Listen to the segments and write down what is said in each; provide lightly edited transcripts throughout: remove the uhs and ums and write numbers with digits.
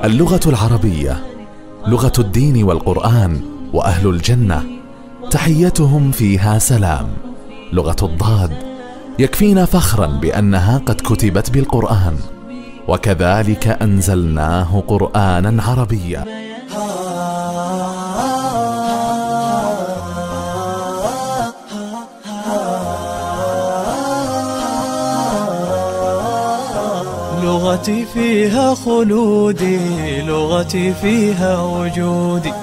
اللغة العربية لغة الدين والقرآن، وأهل الجنة تحيتهم فيها سلام. لغة الضاد يكفينا فخرا بأنها قد كتبت بالقرآن، وكذلك أنزلناه قرآنا عربيا. لغتي فيها خلودي، لغتي فيها وجودي،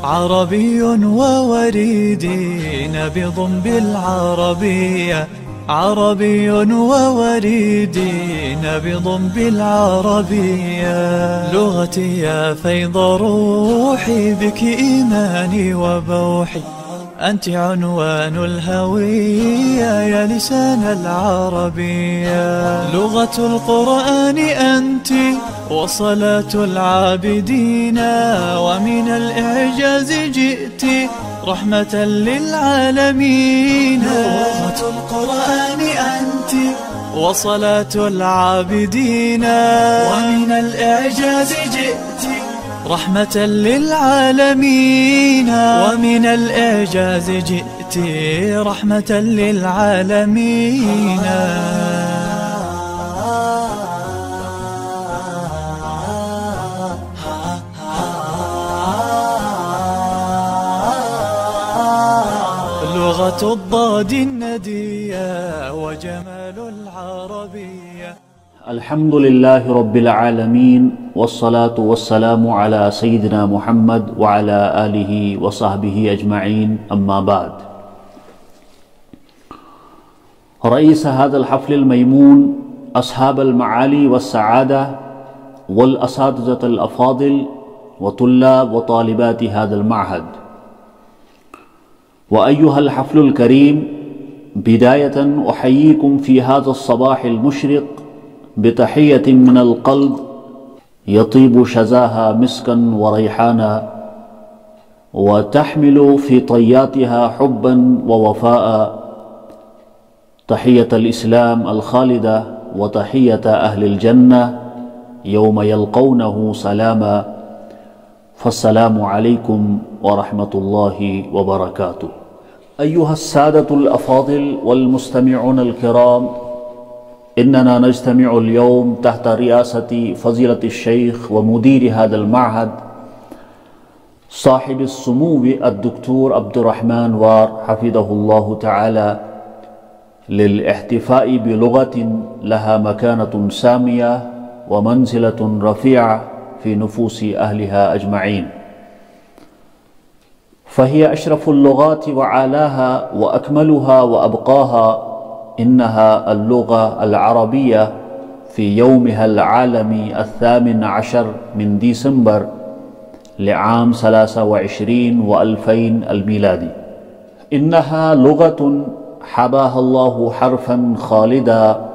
عربي ووريدي نبض بالعربية، عربي ووريدي نبض بالعربية. لغتي يا فيض روحي، بك إيماني وبوحي، أنت عنوان الهوية يا لسان العربية. لغة القرآن أنت وصلاة العابدين، ومن الإعجاز جئت رحمة للعالمين. لغة القرآن أنت وصلاة العابدين، ومن الإعجاز جئت رحمة للعالمين، ومن الإعجاز جئت رحمة للعالمين. لغة الضاد الندية وجمال العربية. الحمد لله رب العالمين، والصلاة والسلام على سيدنا محمد وعلى آله وصحبه أجمعين، أما بعد. رئيس هذا الحفل الميمون، أصحاب المعالي والسعادة والأساتذة الأفاضل وطلاب وطالبات هذا المعهد، وأيها الحفل الكريم، بداية أحييكم في هذا الصباح المشرق بتحية من القلب يطيب شذاها مسكا وريحانا، وتحمل في طياتها حبا ووفاء، تحية الإسلام الخالدة وتحية أهل الجنة يوم يلقونه سلاما. فالسلام عليكم ورحمة الله وبركاته. أيها السادة الأفاضل والمستمعون الكرام، إننا نجتمع اليوم تحت رئاسة فضيلة الشيخ ومدير هذا المعهد صاحب السمو الدكتور عبد الرحمن وار حفظه الله تعالى، للاحتفاء بلغة لها مكانة سامية ومنزلة رفيعة في نفوس أهلها أجمعين، فهي أشرف اللغات وعالاها وأكملها وأبقاها. إنها اللغة العربية في يومها العالمي 18 من ديسمبر لعام 23 و2000 الميلادي. إنها لغة حباها الله حرفا خالدا،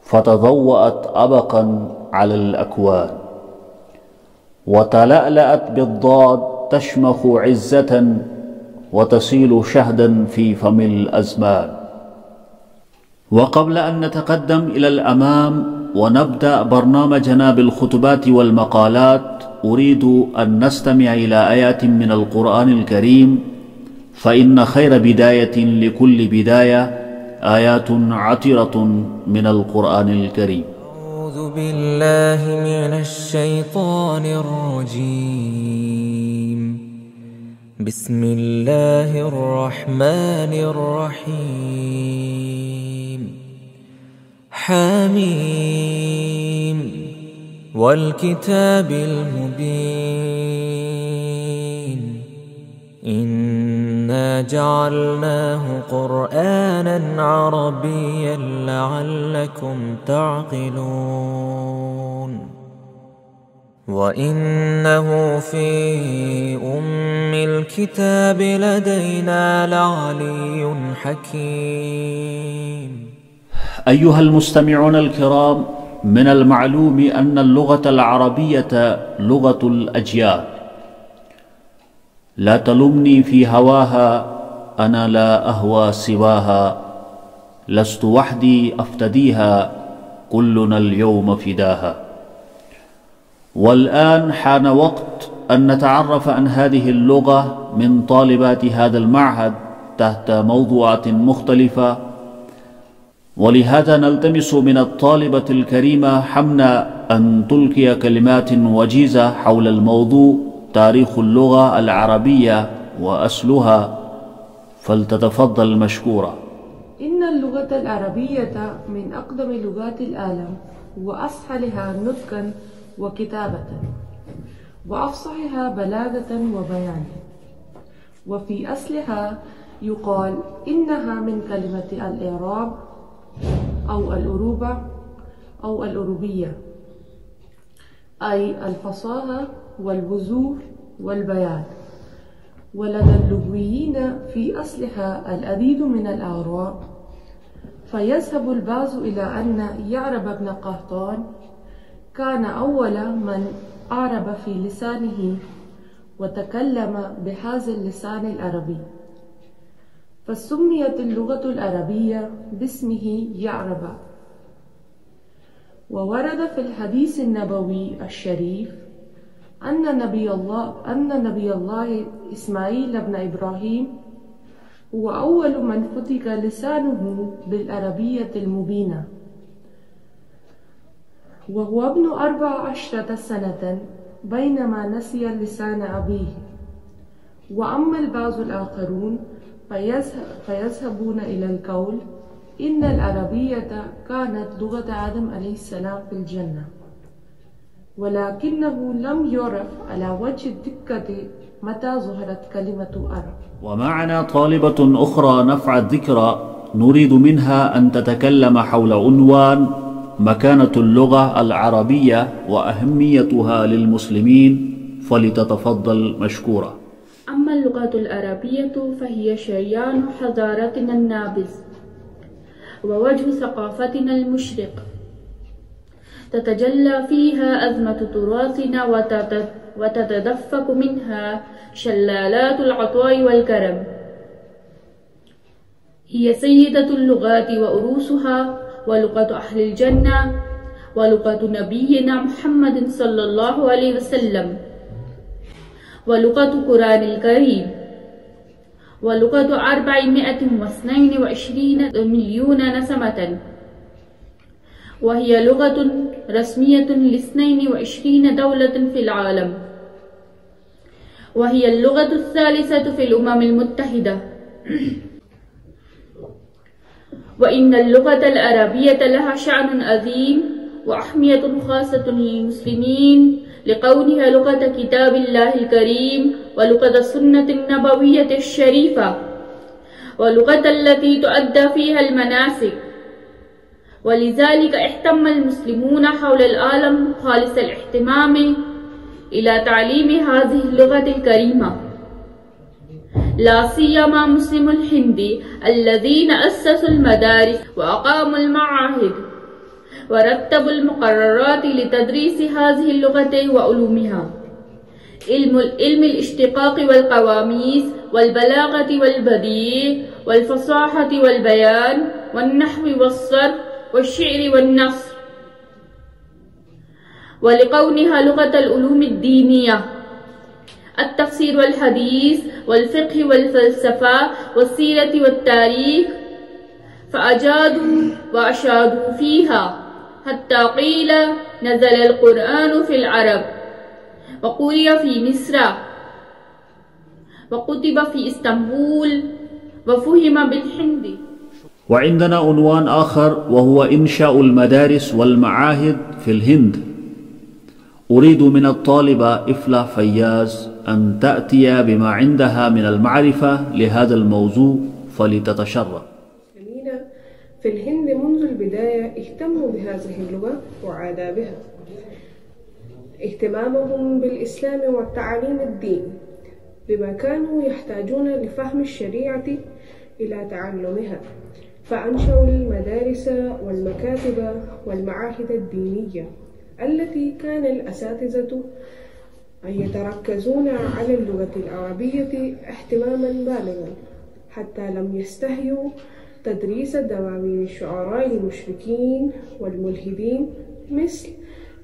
فتضوأت أبقا على الأكوان، وتلألأت بالضاد تشمخ عزة وتسيل شهدا في فم الأزمان. وقبل أن نتقدم إلى الأمام ونبدأ برنامجنا بالخطبات والمقالات، أريد أن نستمع إلى آيات من القرآن الكريم، فإن خير بداية لكل بداية آيات عطرة من القرآن الكريم. أعوذ بالله من الشيطان الرجيم. بسم الله الرحمن الرحيم. حميم والكتاب المبين، إنا جعلناه قرآنا عربيا لعلكم تعقلون، وإنه في أم الكتاب لدينا لعلي حكيم. أيها المستمعون الكرام، من المعلوم أن اللغة العربية لغة الأجيال. لا تلمني في هواها، أنا لا أهوى سواها، لست وحدي أفتديها، كلنا اليوم فداها. والآن حان وقت أن نتعرف عن هذه اللغة من طالبات هذا المعهد تحت موضوعات مختلفة، ولهذا نلتمس من الطالبة الكريمة حمنا أن تلقي كلمات وجيزة حول الموضوع تاريخ اللغة العربية وأصلها، فلتتفضل مشكورة. إن اللغة العربية من أقدم لغات العالم وأسهلها نطقا وكتابة وأفصحها بلاغة وبيانا، وفي أصلها يقال إنها من كلمة الإعراب أو الأروبة أو الأوروبية، أي الفصاحة والوضوح والبيان. ولدى اللغويين في أصلها العديد من الأعراب، فيذهب البعض إلى أن يعرب بن قحطان كان أول من أعرب في لسانه وتكلم بهذا اللسان العربي، فسميت اللغة العربية باسمه يعرب. وورد في الحديث النبوي الشريف أن نبي الله إسماعيل بن إبراهيم هو أول من فتك لسانه بالعربية المبينة، وهو ابن 14 سنة بينما نسي لسان أبيه. وأما البعض الآخرون فيذهبون إلى القول إن العربية كانت لغة آدم عليه السلام في الجنة، ولكنه لم يعرف على وجه الدقة متى ظهرت كلمة عرب. ومعنا طالبة أخرى نفع الذكرى نريد منها أن تتكلم حول عنوان مكانة اللغة العربية وأهميتها للمسلمين، فلتتفضل مشكورة. أما اللغة العربية فهي شريان حضارتنا النابض ووجه ثقافتنا المشرق، تتجلى فيها أزمة تراثنا وتتدفق منها شلالات العطاء والكرم. هي سيدة اللغات وأروسها، ولغة أهل الجنة، ولغة نبينا محمد صلى الله عليه وسلم، ولغة القرآن الكريم، ولغة 422 مليون نسمة، وهي لغة رسمية ل22 دولة في العالم، وهي اللغة الثالثة في الأمم المتحدة. وإن اللغة العربية لها شأن عظيم وأهمية خاصة للمسلمين لكونها لغة كتاب الله الكريم، ولغة السنة النبوية الشريفة، ولغة التي تؤدى فيها المناسك. ولذلك اهتم المسلمون حول العالم خالص الاهتمام إلى تعليم هذه اللغة الكريمة، لا سيما مسلم الهند الذين أسسوا المدارس وأقاموا المعاهد ورتبوا المقررات لتدريس هذه اللغة وعلومها، علم الاشتقاق والقواميس والبلاغة والبديع والفصاحة والبيان والنحو والصرف والشعر والنثر. ولكونها لغة العلوم الدينية، التفسير والحديث والفقه والفلسفة والسيرة والتاريخ، فأجادوا وأشادوا فيها حتى قيل نزل القرآن في العرب، وقرئ في مصر، وكتب في اسطنبول، وفهم بالهند. وعندنا عنوان آخر وهو إنشاء المدارس والمعاهد في الهند. أريد من الطالبة إفلا فياز أن تأتي بما عندها من المعرفة لهذا الموضوع، فلتتشرف. في الهند منذ البداية اهتموا بهذه اللغة وآدابها، اهتمامهم بالإسلام والتعاليم الدين، بما كانوا يحتاجون لفهم الشريعة إلى تعلمها، فأنشأوا المدارس والمكاتب والمعاهد الدينية التي كان الأساتذة أن يتركزون على اللغة العربية اهتماما بالغا، حتى لم يستحيوا تدريس دواوين الشعراء المشركين والملحدين مثل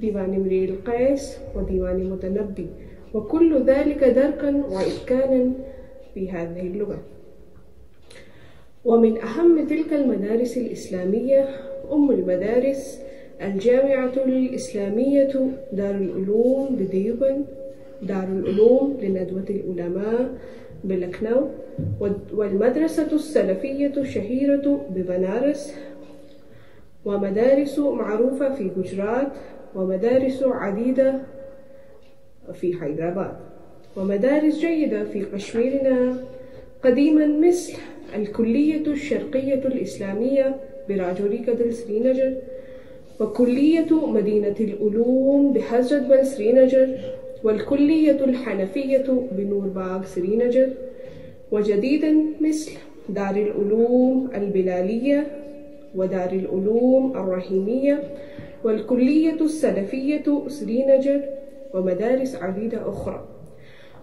ديوان امرئ القيس وديوان متنبي، وكل ذلك دركا وإتقانا في هذه اللغة. ومن أهم تلك المدارس الإسلامية أم المدارس الجامعة الإسلامية دار العلوم بديوبند، دار العلوم لندوة العلماء بلكنو، والمدرسة السلفية الشهيرة ببنارس، ومدارس معروفة في ججرات، ومدارس عديدة في حيدرباد، ومدارس جيدة في كشميرنا قديما مثل الكلية الشرقية الإسلامية براجوري كدل سرينجر، وكلية مدينة العلوم بحضرة بل سرينجر، والكلية الحنفية بنور باغ سرينجر، وجديدا مثل دار العلوم البلالية ودار العلوم الرحيمية والكلية السلفية سرينجر ومدارس عديدة أخرى.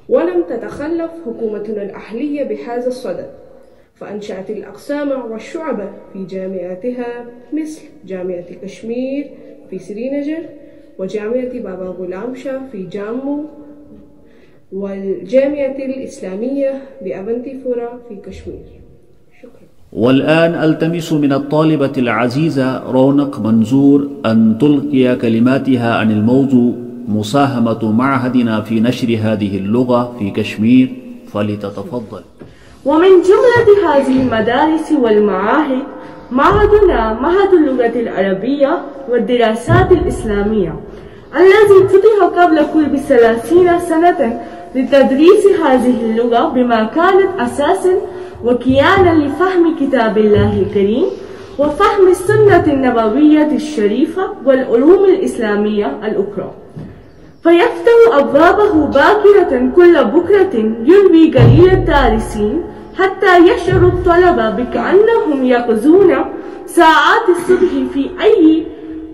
ولم تتخلف حكومتنا الأهلية بهذا الصدد، فأنشأت الأقسام والشعب في جامعاتها مثل جامعة كشمير في سرينجر، وجامعة بابا غلام شاه في جامو، والجامعة الإسلامية بأبنتيفورا في كشمير. شكرا. والآن ألتمس من الطالبة العزيزة رونق منزور أن تلقي كلماتها عن الموضوع مساهمة معهدنا في نشر هذه اللغة في كشمير، فلتتفضل. ومن جملة هذه المدارس والمعاهد معهدنا معهد اللغة العربية والدراسات الإسلامية، الذي فتح قبل قرب 30 سنة لتدريس هذه اللغة بما كانت أساسا وكيانا لفهم كتاب الله الكريم وفهم السنة النبوية الشريفة والعلوم الإسلامية الأخرى، فيفتح أبوابه باكرة كل بكرة يروي قليل الدارسين حتى يشعر الطلبة بكأنهم يقظون ساعات الصبح في أي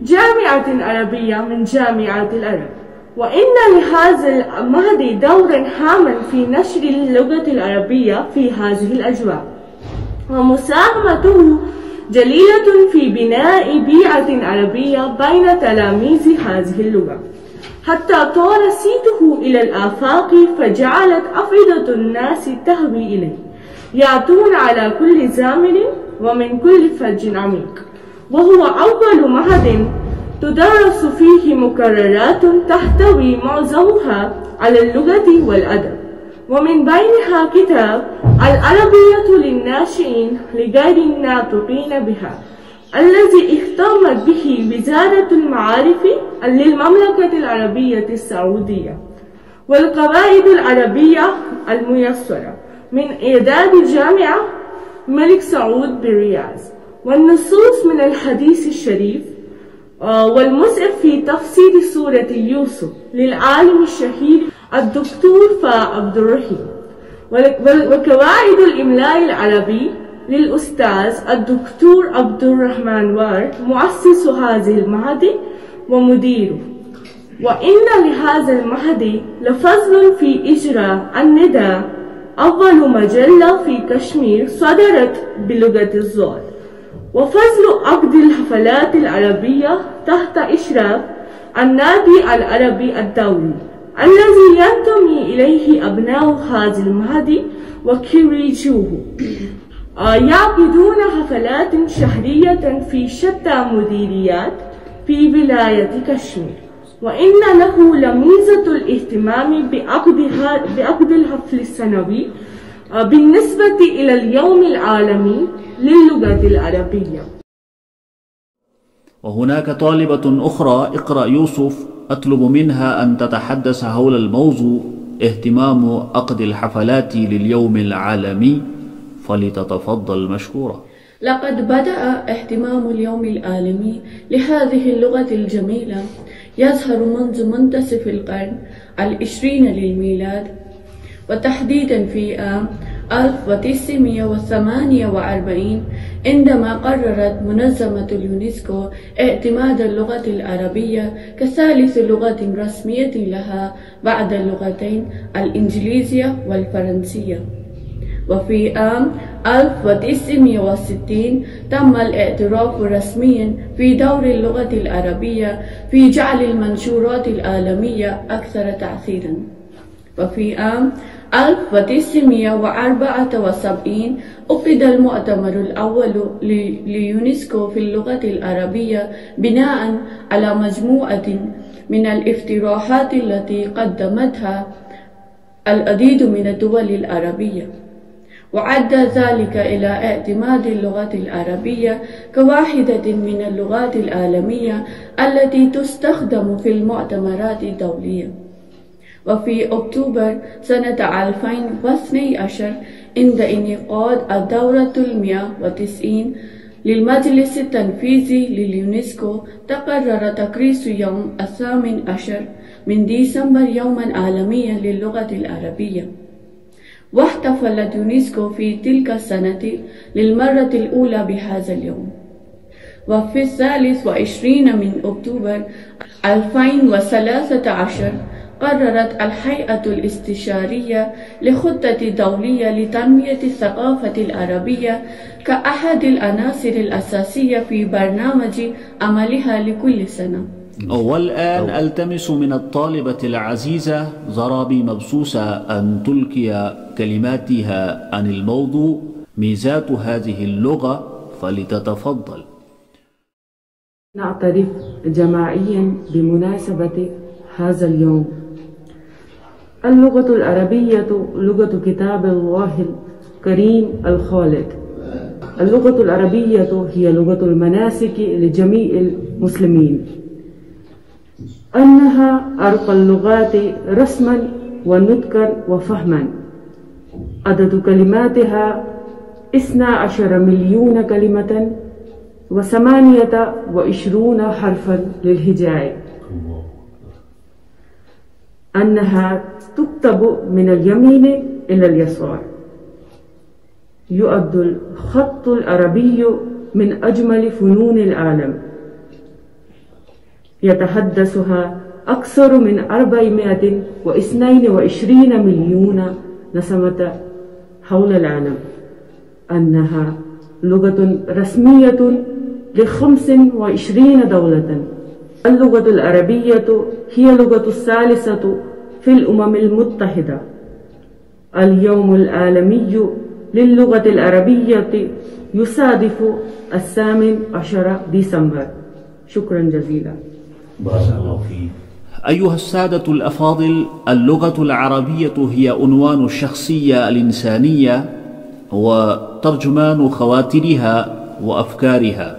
جامعة عربية من جامعات العرب. وإن لهذا المعهد دورا هاما في نشر اللغة العربية في هذه الأجواء، ومساهمته جليلة في بناء بيئة عربية بين تلاميذ هذه اللغة، حتى طال صيته إلى الآفاق فجعلت أفئدة الناس تهوي إليه، يأتون على كل زامل ومن كل فج عميق. وهو أول معهد تدرس فيه مقررات تحتوي معظمها على اللغة والأدب، ومن بينها كتاب العربية للناشئين لغير الناطقين بها، الذي اهتمت به وزارة المعارف للمملكة العربية السعودية، والقواعد العربية الميسرة من إعداد جامعة الملك سعود بالرياض، والنصوص من الحديث الشريف، والمسعف في تفسير سورة يوسف للعالم الشهير الدكتور عبد الرحيم، وقواعد الإملاء العربي للأستاذ الدكتور عبد الرحمن وار مؤسس هذه المعهد ومديره. وإن لهذا المعهد لفضل في إجراء الندى، أول مجلة في كشمير صدرت بلغة الزول، وفضل عقد الحفلات العربية تحت إشراف النادي العربي الدولي، الذي ينتمي إليه أبناء هذا المعهد وخريجوه، يعقدون حفلات شهرية في شتى مديريات في ولاية كشمير. وإن له لميزة الاهتمام بعقد الحفل السنوي بالنسبة إلى اليوم العالمي للغة العربية. وهناك طالبة أخرى اقرأ يوسف أطلب منها أن تتحدث حول الموضوع اهتمام عقد الحفلات لليوم العالمي، فلتتفضل مشكورة. لقد بدأ اهتمام اليوم العالمي لهذه اللغة الجميلة يظهر منذ منتصف القرن 20 للميلاد، وتحديدا في عام 1948 عندما قررت منظمة اليونسكو اعتماد اللغة العربية كثالث لغة رسمية لها بعد اللغتين الإنجليزية والفرنسية. وفي عام 1960 تم الاعتراف رسميا في دور اللغة العربية في جعل المنشورات العالمية أكثر تأثيرا. وفي عام 1974 عقد المؤتمر الأول ليونسكو في اللغة العربية بناء على مجموعة من الاقتراحات التي قدمتها العديد من الدول العربية، وأدى ذلك إلى اعتماد اللغة العربية كواحدة من اللغات العالمية التي تستخدم في المؤتمرات الدولية. وفي أكتوبر سنة 2012 عند انعقاد الدورة 190 للمجلس التنفيذي لليونسكو تقرر تكريس يوم 18 من ديسمبر يوما عالميا للغة العربية، واحتفلت يونسكو في تلك السنة للمرة الأولى بهذا اليوم. وفي 23 من أكتوبر 2013 قررت الهيئة الاستشارية لخطة دولية لتنمية الثقافة العربية كأحد العناصر الأساسية في برنامج عملها لكل سنة. والآن ألتمس من الطالبة العزيزة زرابي مبسوسة أن تلقي كلماتها عن الموضوع ميزات هذه اللغة، فلتتفضل. نعترف جماعيا بمناسبة هذا اليوم. اللغة العربية لغة كتاب الله الكريم الخالد. اللغة العربية هي لغة المناسك لجميع المسلمين، أنها أرقى اللغات رسما ونطقا وفهما. عدد كلماتها 12 مليون كلمة و28 حرفا للهجاء. أنها تكتب من اليمين إلى اليسار. يعد الخط العربي من أجمل فنون العالم. يتحدثها أكثر من 422 مليون نسمة حول العالم. أنها لغة رسمية ل25 دولة. اللغة العربية هي اللغة الثالثة في الأمم المتحدة. اليوم العالمي للغة العربية يصادف 18 ديسمبر. شكرا جزيلا. بارك الله فيك. أيها السادة الأفاضل، اللغة العربية هي عنوان الشخصية الإنسانية وترجمان خواترها وأفكارها،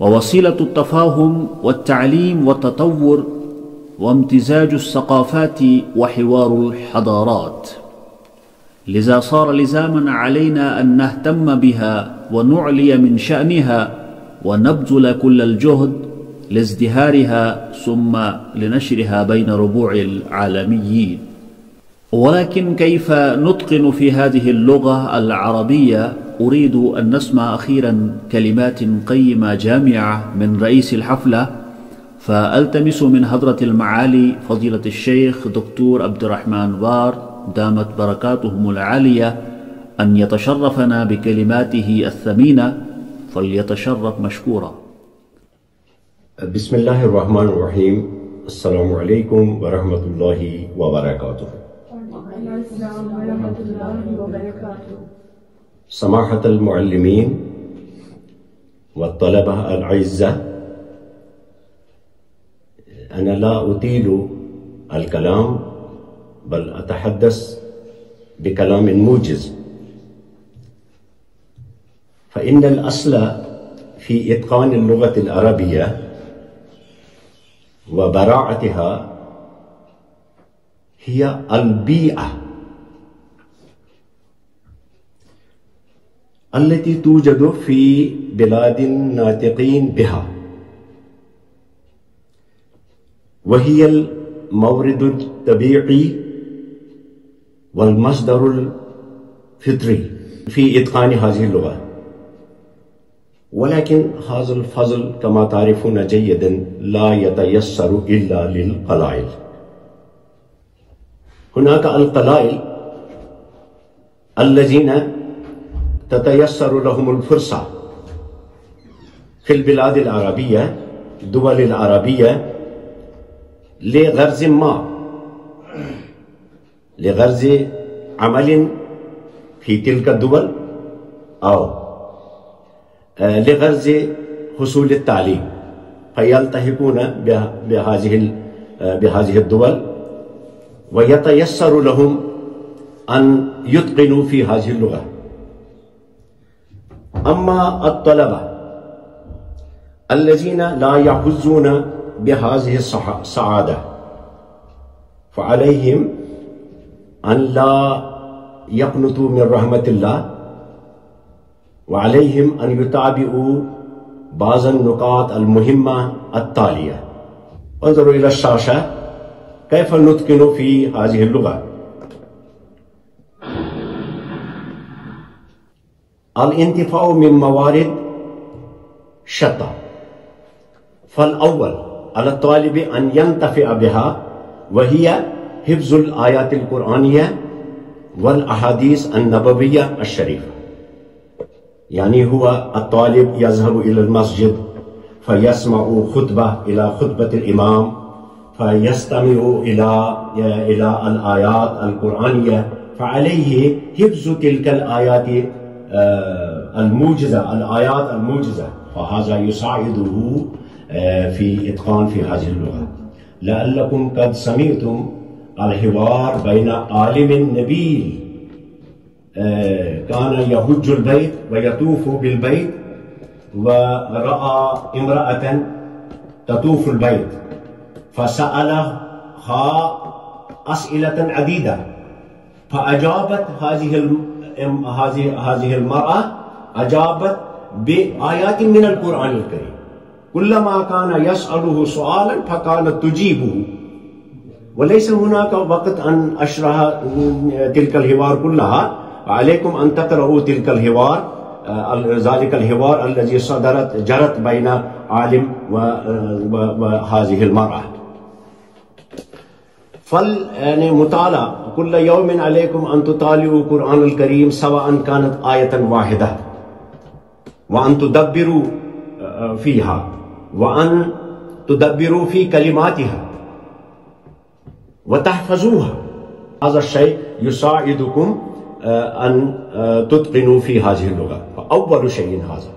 ووسيلة التفاهم والتعليم والتطور وامتزاج الثقافات وحوار الحضارات. لذا صار لزاما علينا أن نهتم بها ونعلي من شأنها ونبذل كل الجهد لازدهارها ثم لنشرها بين ربوع العالميين. ولكن كيف نتقن في هذه اللغة العربية؟ أريد أن نسمع أخيرا كلمات قيمة جامعة من رئيس الحفلة، فألتمس من حضرة المعالي فضيلة الشيخ دكتور عبد الرحمن بار دامت بركاتهم العالية أن يتشرفنا بكلماته الثمينة، فليتشرف مشكورا. بسم الله الرحمن الرحيم. السلام عليكم ورحمة الله وبركاته. سماحة المعلمين والطلبة الأعزاء، أنا لا أطيل الكلام بل أتحدث بكلام موجز. فإن الأصل في إتقان اللغة العربية وبراعتها هي البيئة التي توجد في بلاد الناطقين بها، وهي المورد الطبيعي والمصدر الفطري في إتقان هذه اللغة. ولكن هذا الفضل كما تعرفون جيدا لا يتيسر إلا للقلائل. هناك القلائل الذين تتيسر لهم الفرصة في البلاد العربية الدول العربية لغرز ما، لغرز عمل في تلك الدول أو لغرز حصول التعليم، فيلتحقون بهذه الدول ويتيسر لهم أن يتقنوا في هذه اللغة. أما الطلبة الذين لا يحظون بهذه السعادة فعليهم أن لا يقنطوا من رحمة الله، وعليهم أن يتابعوا بعض النقاط المهمة التالية. انظروا إلى الشاشة كيف نتقن في هذه اللغة. الانتفاع من موارد شتى، فالأول على الطالب أن ينتفع بها، وهي حفظ الآيات القرآنية والأحاديث النبوية الشريفة. يعني هو الطالب يذهب إلى المسجد فيسمع خطبة إلى خطبة الإمام، فيستمع إلى الآيات القرآنية، فعليه حفظ تلك الآيات الموجزة، الآيات الموجزة، فهذا يساعده في إتقان في هذه اللغة. لعلكم قد سمعتم الحوار بين عالم نبيل كان يهج البيت ويطوف بالبيت، ورأى امرأة تطوف البيت فسألها أسئلة عديدة، فأجابت هذه المرأة أجابت بآيات من القرآن الكريم. كلما كان يسأله سؤالا فكانت تجيبه، وليس هناك وقت أن أشرح تلك الحوار كلها. عليكم أن تقرأوا تلك الحوار، ذلك الحوار الذي جرت بين عالم وهذه المرأة. يعني مطالعة كل يوم عليكم أن تطالعوا القرآن الكريم سواء كانت آية واحدة، وأن تدبروا فيها، وأن تدبروا في كلماتها وتحفظوها. هذا الشيء يساعدكم أن تتقنوا في هذه اللغة، فأول شيء هذا.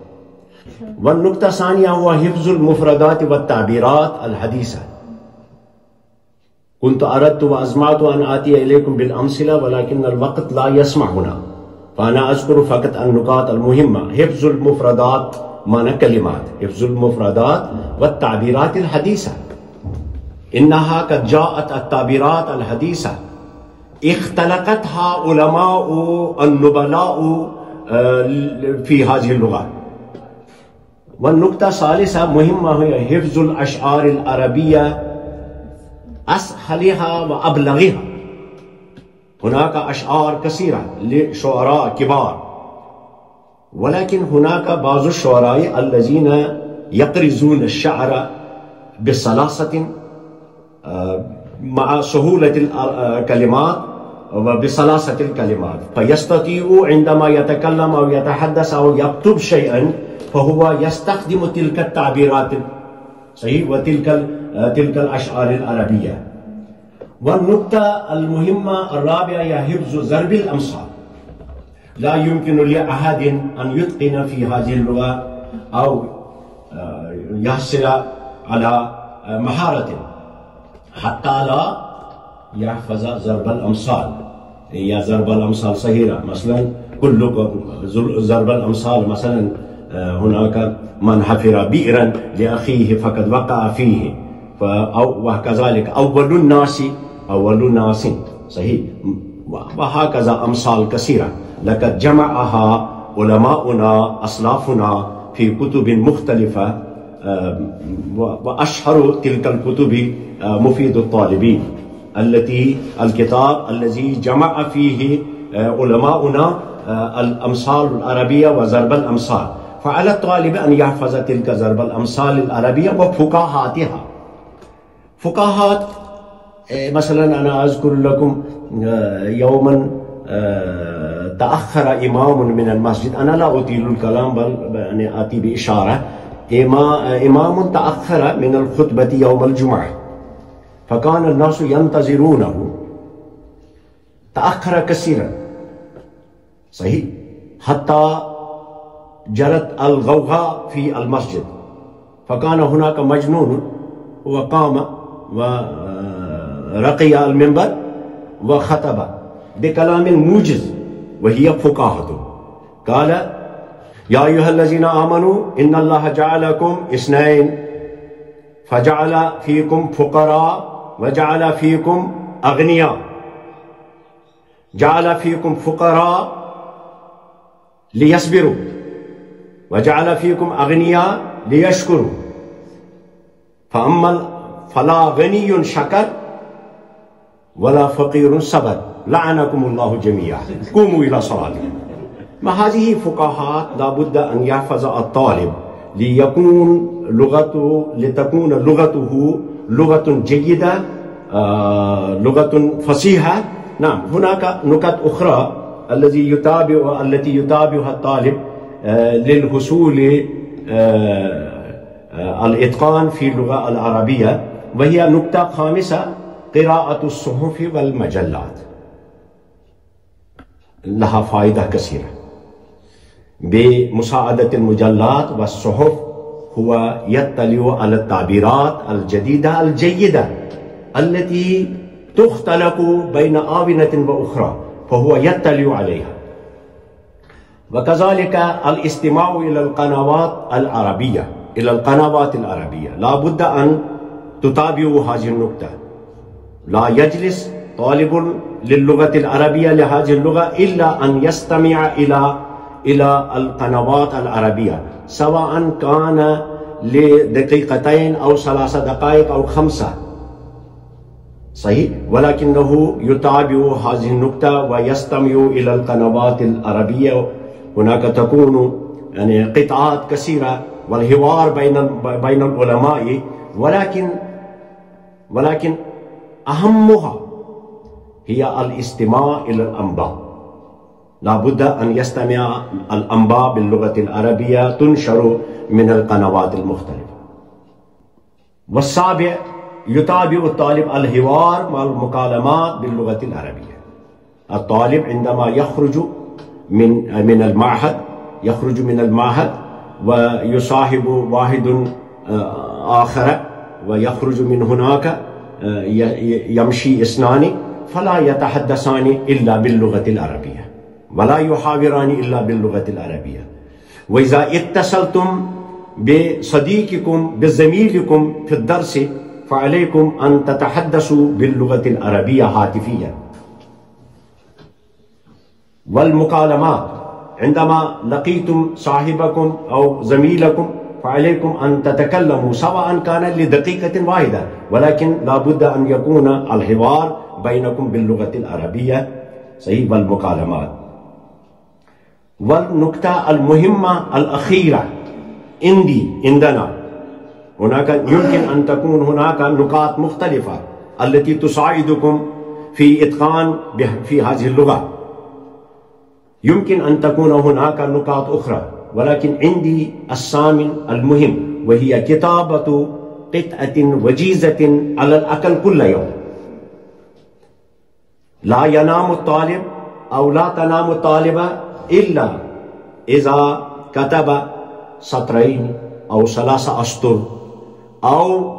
والنقطة الثانية هو حفظ المفردات والتعبيرات الحديثة. كنت أردت وأزمعت أن آتي إليكم بالأمثلة، ولكن الوقت لا يسمح هنا، فأنا أذكر فقط النقاط المهمة. حفظ المفردات معنى كلمات، حفظ المفردات والتعبيرات الحديثة. إنها قد جاءت التعبيرات الحديثة اختلقتها علماء النبلاء في هذه اللغة. والنقطة الثالثة مهمة هي حفظ الأشعار العربية أسهلها وأبلغها. هناك أشعار كثيرة لشعراء كبار، ولكن هناك بعض الشعراء الذين يقرزون الشعر بسلاسة مع سهولة الكلمات وبسلاسة الكلمات، فيستطيع عندما يتكلم أو يتحدث أو يكتب شيئا فهو يستخدم تلك التعبيرات صحيح وتلك الأشعار العربية. والنقطة المهمة الرابعة هي حفظ ضرب الأمثال. لا يمكن لأحد أن يتقن في هذه اللغة أو يحصل على مهارة حتى لا يحفظ ضرب الأمثال. هي ضرب الأمثال صغيرة، مثلا كل ضرب الأمثال، مثلا هناك من حفر بئرا لأخيه فقد وقع فيه، وكذلك أول الناس صحيح، وهكذا أمثال كثيرة لقد جمعها علماؤنا أسلافنا في كتب مختلفة، وأشهر تلك الكتب مفيد الطالبين، الكتاب الذي جمع فيه علماؤنا الأمثال العربية وضرب الأمثال. فعلى الطالب أن يحفظ تلك ضرب الأمثال العربية وفقاهاتها. فقاهات مثلا أنا أذكر لكم يوما تأخر إمام من المسجد، أنا لا أطيل الكلام بل يعني آتي بإشارة، إمام تأخر من الخطبة يوم الجمعة فكان الناس ينتظرونه، تأخر كثيرا صحيح حتى جرت الغوغاء في المسجد، فكان هناك مجنون وقام ورقي المنبر وخطب بكلام موجز وهي فقاهته، قال: يا أيها الذين آمنوا إن الله جعلكم اثنين فجعل فيكم فقراء وجعل فيكم أغنياء، جعل فيكم فقراء ليصبروا وجعل فيكم أغنياء ليشكروا، فلا غني شكر ولا فقير صبر، لعنكم الله جميعا، قوموا إلى صلاتكم. ما هذه فقاهات لابد أن يحفظ الطالب لتكون لغته لغة جيدة، لغة فصيحة. نعم، هناك نكت أخرى التي يتابعها الطالب للحصول الإتقان في اللغة العربية، وهي نكتة خامسة: قراءة الصحف والمجلات، لها فائدة كثيرة. بمساعدة المجلات والصحف هو يطلع على التعبيرات الجديدة الجيدة التي تختلف بين آونة وأخرى، فهو يطلع عليها. وكذلك الاستماع إلى القنوات العربية لا بد أن تتابعوا هذه النقطة. لا يجلس طالب للغة العربية لهذه اللغة إلا أن يستمع إلى القنوات العربية، سواء كان لدقيقتين أو 3 دقائق أو 5 صحيح، ولكنه يتابع هذه النقطة ويستمع إلى القنوات العربية. هناك تكون يعني قطعات كثيرة والحوار بين العلماء، ولكن أهمها هي الاستماع إلى الأنباء. لا بد أن يستمع الأنباء باللغة العربية تنشر من القنوات المختلفة. والسابع: يتابع الطالب الحوار مع المكالمات باللغة العربية. الطالب عندما يخرج من المعهد ويصاحب واحد آخر ويخرج من هناك، يمشي اثنان فلا يتحدثان إلا باللغة العربية ولا يحاوران إلا باللغة العربية. وإذا اتصلتم بصديقكم بزميلكم في الدرس فعليكم أن تتحدثوا باللغة العربية هاتفيا. والمكالمات عندما لقيتم صاحبكم أو زميلكم فعليكم أن تتكلموا سواء كان لدقيقة واحدة، ولكن لا بد أن يكون الحوار بينكم باللغة العربية صحيح. والمكالمات. والنقطة المهمة الأخيرة عندنا هناك يمكن أن تكون هناك نقاط مختلفة التي تساعدكم في إتقان في هذه اللغة، يمكن أن تكون هناك نقاط أخرى، ولكن عندي الثامن المهم، وهي كتابة قطعة وجيزة على الأقل كل يوم. لا ينام الطالب أو لا تنام الطالبة إلا إذا كتب 2 أو 3 أسطر أو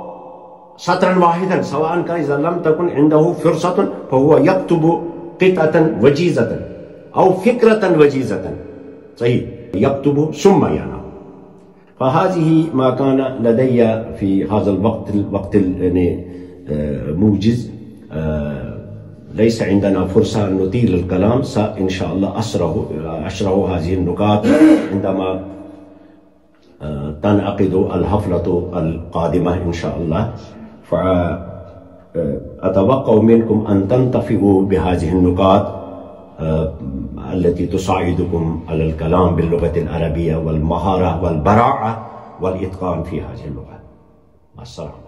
سطرا واحدا، سواء كان إذا لم تكن عنده فرصة فهو يكتب قطعة وجيزة أو فكرة وجيزة صحيح، يكتب ثم ينام. فهذه ما كان لدي في هذا الوقت موجز. ليس عندنا فرصة أن نطيل الكلام، إن شاء الله أشرح هذه النقاط عندما تنعقد الحفلة القادمة إن شاء الله. فأتوقع منكم أن تنتفعوا بهذه النقاط التي تساعدكم على الكلام باللغة العربية والمهارة والبراعة والإتقان في هذه اللغة. السلام.